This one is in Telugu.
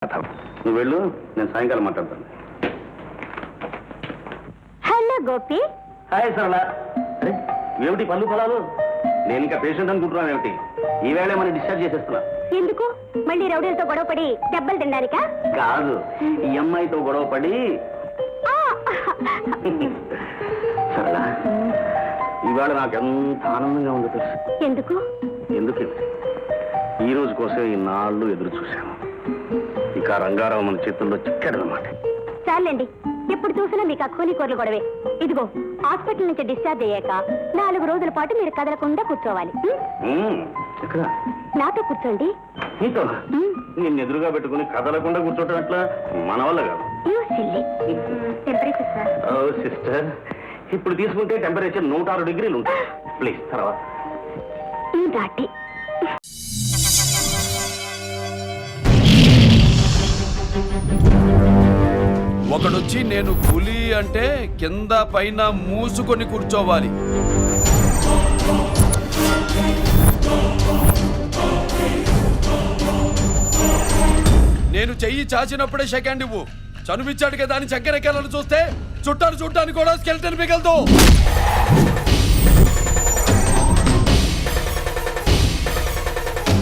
నువ్వు వెళ్ళు, నేను సాయంకాలం మాట్లాడతాను. హలో గోపి. హాయ్ సరళ. అరే ఏమిటి పళ్ళు పొలాలు? నేను ఇంకా పేషెంట్ అనుకుంటున్నాను. ఏమిటి ఈవేళ మనం డిశ్చార్జ్ చేసేస్తున్నా? ఎందుకు మళ్ళీ రౌడీలతో గొడవపడి దెబ్బలు తిన్నారికా? కాదు, ఈ అమ్మాయితో గొడవ పడి. సరళ, ఈవేళ నాకు ఎంత ఆనందంగా ఉందో తెలుసు. ఎందుకు? ఎందుకేమిటి, ఈ రోజు కోసం ఈ నాళ్ళు ఎదురు చూశాను. ఇక రంగారావు మన చేతుల్లో చిక్కాడనమాట. చాలండి, ఎప్పుడు చూసినా మీకు ఆ కూలీకూరలు గొడవే. ఇదిగో హాస్పిటల్ నుంచి డిశ్చార్జ్ అయ్యాక 4 రోజుల పాటు మీరు కదలకుండా కూర్చోవాలి. ఎక్కడ? నాతో కూర్చోండి. నీతో? నిన్ను ఎదురుగా పెట్టుకుని కదలకుండా కూర్చోటం ఎట్లా? మన వల్ల కాదు. Temperature sir. ఓ సిస్టర్, ఇప్పుడు తీసుకుంటే టెంపరేచర్ 106 డిగ్రీలు ఉంటుంది. ప్లీజ్ తర్వాత. రాటి ఒకడొచ్చి నేను పులి అంటే కింద పైన మూసుకొని కూర్చోవాలి. నేను చెయ్యి చాచినప్పుడే సెకండ్ ఇవ్వు. చనువిచ్చాడు కదా అని చక్కెరెక్కాలని చూస్తే చుట్టాను చూడటానికి కూడా స్కెల్టన్ మిగలదు.